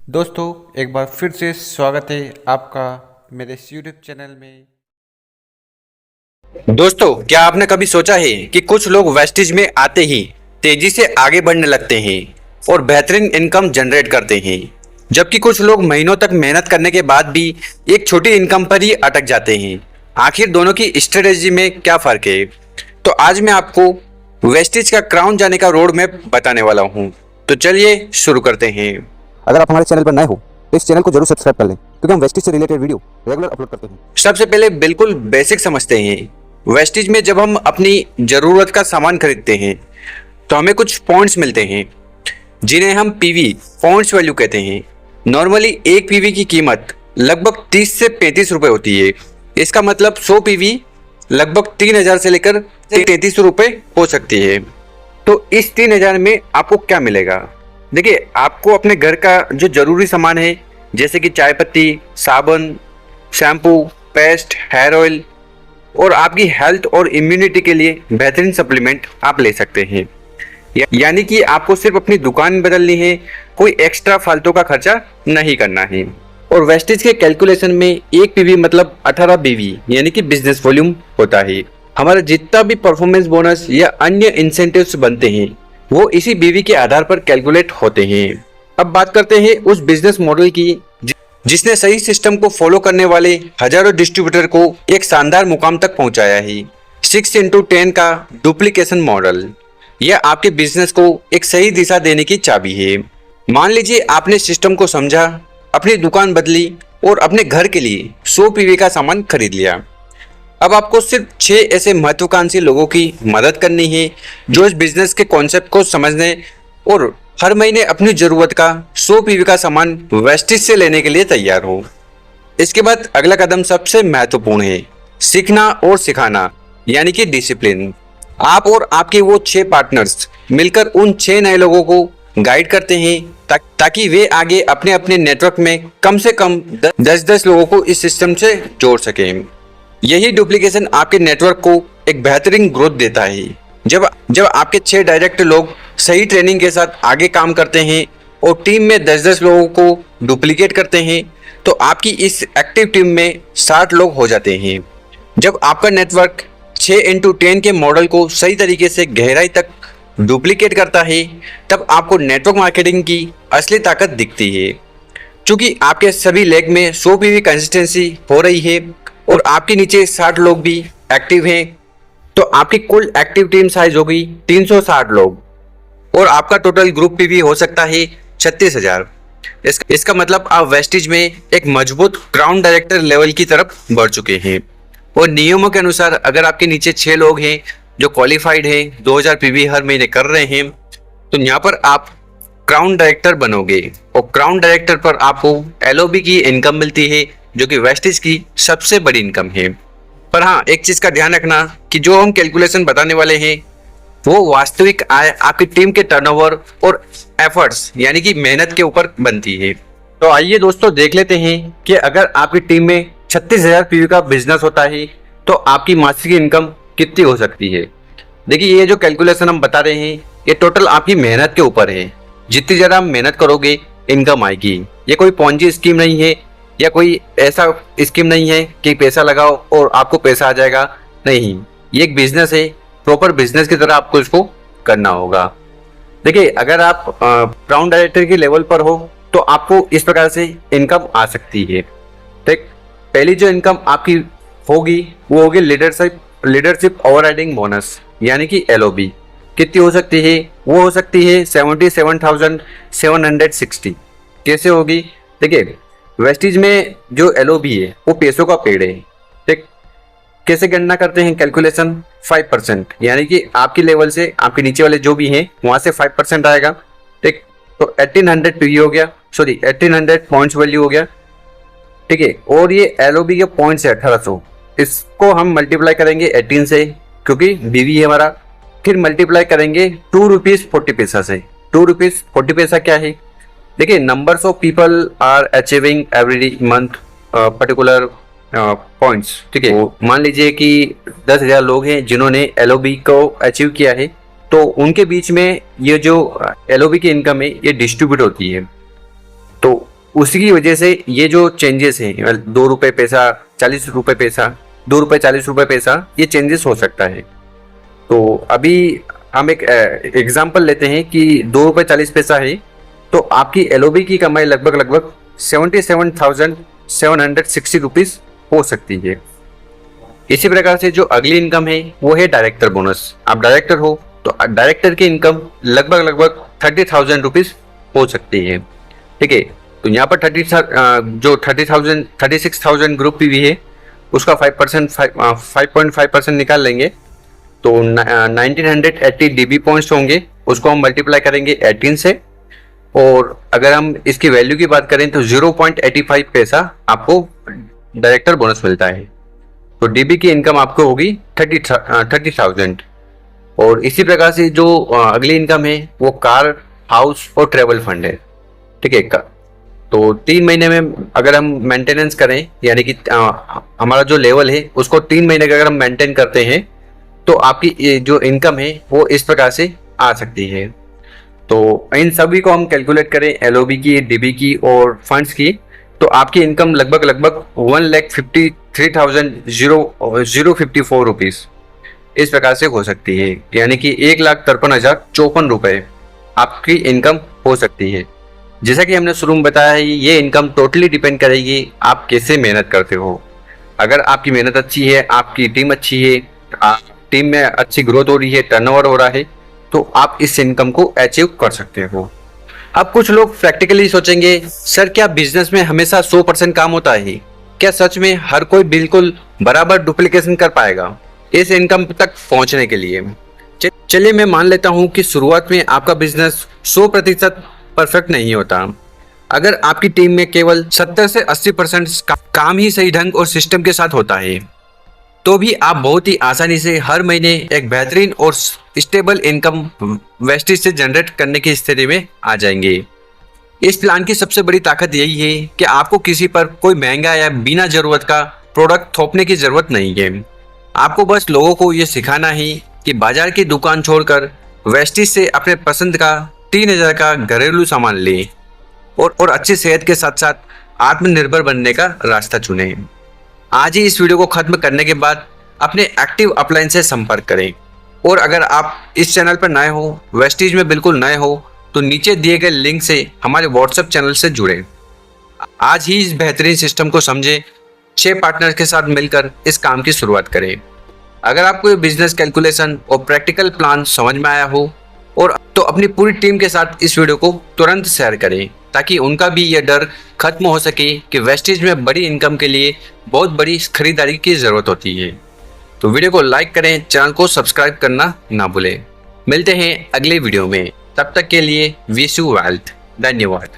दोस्तों एक बार फिर से स्वागत है आपका मेरे इस यूट्यूब चैनल में। दोस्तों, क्या आपने कभी सोचा है कि कुछ लोग वेस्टेज में आते ही तेजी से आगे बढ़ने लगते हैं और बेहतरीन इनकम जनरेट करते हैं, जबकि कुछ लोग महीनों तक मेहनत करने के बाद भी एक छोटी इनकम पर ही अटक जाते हैं। आखिर दोनों की स्ट्रेटेजी में क्या फर्क है? तो आज मैं आपको वेस्टेज का क्राउन जाने का रोड मैप बताने वाला हूँ। तो चलिए शुरू करते हैं। अगर आप हमारे चैनल पर नए हो तो इस चैनल को जरूर सब्सक्राइब कर लें, क्योंकि हम वेस्टेज से रिलेटेड वीडियो रेगुलर अपलोड करते हैं। सबसे पहले बिल्कुल बेसिक समझते हैं। वेस्टेज में जब हम अपनी जरूरत का सामान खरीदते हैं तो हमें कुछ पॉइंट्स मिलते हैं, जिन्हें हम पीवी पॉइंट्स वैल्यू कहते हैं। नॉर्मली एक पीवी की कीमत लगभग 30 से 35 रुपए होती है। इसका मतलब 100 पीवी लगभग 3000 से लेकर 3300 रुपए हो सकती है। तो इस 3000 में आपको क्या मिलेगा? देखिए, आपको अपने घर का जो जरूरी सामान है, जैसे कि चाय पत्ती, साबुन, शैम्पू, पेस्ट, हेयर ऑयल और आपकी हेल्थ और इम्यूनिटी के लिए बेहतरीन सप्लीमेंट आप ले सकते हैं। यानी कि आपको सिर्फ अपनी दुकान बदलनी है, कोई एक्स्ट्रा फालतू का खर्चा नहीं करना है। और वेस्टेज के कैलकुलेशन में एक पीवी मतलब 18 बीवी यानी कि बिजनेस वॉल्यूम होता है। हमारा जितना भी परफॉर्मेंस बोनस या अन्य इंसेंटिव्स बनते हैं वो इसी बीवी के आधार पर कैलकुलेट होते हैं। अब बात करते हैं उस बिजनेस मॉडल की जिसने सही सिस्टम को फॉलो करने वाले हजारों डिस्ट्रीब्यूटर को एक शानदार मुकाम तक पहुंचाया है। 6x10 का डुप्लीकेशन मॉडल यह आपके बिजनेस को एक सही दिशा देने की चाबी है। मान लीजिए आपने सिस्टम को समझा, अपनी दुकान बदली और अपने घर के लिए 100 पीवी का सामान खरीद लिया। अब आपको सिर्फ 6 ऐसे महत्वाकांक्षी लोगों की मदद करनी है जो इस बिजनेस के कॉन्सेप्ट को समझने और हर महीने अपनी जरूरत का 100 पीवी का सामान वेस्टेज से लेने के लिए तैयार हो। इसके बाद अगला कदम सबसे महत्वपूर्ण है, सीखना और सिखाना यानी कि डिसिप्लिन। आप और आपके वो 6 पार्टनर्स मिलकर उन 6 नए लोगों को गाइड करते हैं ताकि वे आगे अपने अपने नेटवर्क में कम से कम 10-10 लोगों को इस सिस्टम से जोड़ सकें। यही डुप्लीकेशन आपके नेटवर्क को एक बेहतरीन ग्रोथ देता है। जब आपके 6 डायरेक्ट लोग सही ट्रेनिंग के साथ आगे काम करते हैं और टीम में 10-10 लोगों को डुप्लीकेट करते हैं तो आपकी इस एक्टिव टीम में 60 लोग हो जाते हैं। जब आपका नेटवर्क 6x10 के मॉडल को सही तरीके से गहराई तक डुप्लीकेट करता है तब आपको नेटवर्क मार्केटिंग की असली ताकत दिखती है। चूंकि आपके सभी लेग में 100 पीवी कंसिस्टेंसी हो रही है और आपके नीचे 60 लोग भी एक्टिव हैं, तो आपकी कुल एक्टिव टीम साइज होगी 360 लोग और आपका टोटल ग्रुप पीवी हो सकता है 36,000। इसका मतलब आप वेस्टेज में एक मजबूत ग्राउंड डायरेक्टर लेवल की तरफ बढ़ चुके हैं। और नियमों के अनुसार अगर आपके नीचे 6 लोग हैं जो क्वालिफाइड हैं, 2000 पीवी हर महीने कर रहे हैं, तो यहाँ पर आप क्राउन डायरेक्टर बनोगे और क्राउन डायरेक्टर पर आपको एलओबी की इनकम मिलती है जो कि वेस्टेज की सबसे बड़ी इनकम है। पर हाँ, एक चीज का ध्यान रखना कि जो हम कैलकुलेशन बताने वाले हैं वो वास्तविक आय आपकी टीम के टर्नओवर और एफर्ट्स यानी कि मेहनत के ऊपर बनती है। तो आइए दोस्तों देख लेते हैं कि अगर आपकी टीम में 36,000 पीवी का बिजनेस होता है तो आपकी मासिक इनकम कितनी हो सकती है। देखिए, ये जो कैलकुलेशन हम बता रहे हैं ये टोटल आपकी मेहनत के ऊपर है। जितनी ज्यादा मेहनत करोगे इनकम आएगी। ये कोई पॉन्जी स्कीम नहीं है या कोई ऐसा स्कीम नहीं है कि पैसा लगाओ और आपको पैसा आ जाएगा। नहीं, ये एक बिजनेस है, प्रॉपर बिजनेस की तरह आपको इसको करना होगा। देखिए, अगर आप क्राउन डायरेक्टर के लेवल पर हो तो आपको इस प्रकार से इनकम आ सकती है। ठीक, पहली जो इनकम आपकी होगी वो होगी लीडरशिप ओवरराइडिंग बोनस यानी कि एलओबी। कितनी हो सकती है? वो हो सकती है 77,760। कैसे होगी? देखिए, वेस्टेज में जो एलओबी है वो पैसों का पेड़ है। ठीक, कैसे गणना करते हैं कैलकुलेशन? 5% यानी कि आपकी लेवल से आपके नीचे वाले जो भी हैं वहां से 5% आएगा। ठीक, तो 1800 पीवी हो गया, सॉरी 1800 पॉइंट्स वैल्यू हो गया। ठीक है, और ये एलओबी के पॉइंट्स है 1800, इसको हम मल्टीप्लाई करेंगे 18 से क्योंकि बीवी है हमारा। फिर मल्टीप्लाई करेंगे 2 रुपीज 40 पैसा से। 2 रुपीज 40 पैसा क्या है? देखिए, numbers of people are achieving every month particular points. ठीक है, मान लीजिए कि 10,000 लोग हैं जिन्होंने एलओबी को अचीव किया है, तो उनके बीच में ये जो एलओबी की इनकम है ये डिस्ट्रीब्यूट होती है। तो उसी की वजह से ये जो चेंजेस हैं, 2 रुपये पैसा 40 रुपये पैसा, 2 रुपये 40 रुपये पैसा, ये चेंजेस हो सकता है। तो अभी हम एक एग्जांपल लेते हैं कि 2 रुपये 40 पैसा है, तो आपकी एलओबी की कमाई लगभग 77,760 रुपीज़ हो सकती है। इसी प्रकार से जो अगली इनकम है वो है डायरेक्टर बोनस। आप डायरेक्टर हो तो डायरेक्टर की इनकम लगभग 30,000 रुपीज़ हो सकती है। ठीक है, तो यहाँ पर 36,000 ग्रुप पीवी है, उसका 5.5% निकाल लेंगे तो 1980 डीबी पॉइंट्स होंगे, उसको हम मल्टीप्लाई करेंगे 18 से, और अगर हम इसकी वैल्यू की बात करें तो 0.85 पैसा आपको डायरेक्टर बोनस मिलता है। तो डीबी की इनकम आपको होगी 30,000। और इसी प्रकार से जो अगली इनकम है वो कार, हाउस और ट्रेवल फंड है। ठीक है, तो 3 महीने में अगर हम मेंटेनेंस करें, यानी कि हमारा जो लेवल है उसको 3 महीने का अगर हम मेंटेन करते हैं तो आपकी जो इनकम है वो इस प्रकार से आ सकती है। तो इन सभी को हम कैलकुलेट करें, एलओबी की, डीबी की और फंड्स की, तो आपकी इनकम लगभग 1,53,054 रुपीज़ इस प्रकार से हो सकती है, यानी कि 1,53,054 रुपये आपकी इनकम हो सकती है। जैसा कि हमने शुरू में बताया है, ये इनकम टोटली डिपेंड करेगी आप कैसे मेहनत करते हो। अगर आपकी मेहनत अच्छी है, आपकी टीम अच्छी है, टीम में अच्छी ग्रोथ हो रही है, टर्नओवर हो रहा है, तो आप इस इनकम को अचीव कर सकते हो। अब कुछ लोग प्रैक्टिकली सोचेंगे, सर क्या बिजनेस में हमेशा 100% काम होता है? क्या सच में हर कोई बिल्कुल बराबर डुप्लीकेशन कर पाएगा इस इनकम तक पहुंचने के लिए? चलिए मैं मान लेता हूं कि शुरुआत में आपका बिजनेस 100% परफेक्ट नहीं होता। अगर आपकी टीम में केवल 70 से 80% काम ही सही ढंग और सिस्टम के साथ होता है, तो भी आप बहुत ही आसानी से हर महीने एक बेहतरीन और स्टेबल इनकम वेस्टेज से जनरेट करने की स्थिति में आ जाएंगे। इस प्लान की सबसे बड़ी ताकत यही है कि आपको किसी पर कोई महंगा या बिना जरूरत का प्रोडक्ट थोपने की जरूरत नहीं है। आपको बस लोगों को ये सिखाना है कि बाजार की दुकान छोड़कर वेस्टेज से अपने पसंद का 3,000 का घरेलू सामान लें और अच्छी सेहत के साथ साथ आत्मनिर्भर बनने का रास्ता चुनें। आज ही इस वीडियो को खत्म करने के बाद अपने एक्टिव अपलाइन से संपर्क करें, और अगर आप इस चैनल पर नए हो, वेस्टेज में बिल्कुल नए हो, तो नीचे दिए गए लिंक से हमारे व्हाट्सएप चैनल से जुड़ें। आज ही इस बेहतरीन सिस्टम को समझें, 6 पार्टनर के साथ मिलकर इस काम की शुरुआत करें। अगर आपको ये बिजनेस कैलकुलेशन और प्रैक्टिकल प्लान समझ में आया हो और तो अपनी पूरी टीम के साथ इस वीडियो को तुरंत शेयर करें, ताकि उनका भी यह डर खत्म हो सके कि वेस्टेज में बड़ी इनकम के लिए बहुत बड़ी खरीदारी की ज़रूरत होती है। तो वीडियो को लाइक करें, चैनल को सब्सक्राइब करना ना भूलें। मिलते हैं अगले वीडियो में, तब तक के लिए विश यू वेल्थ। धन्यवाद।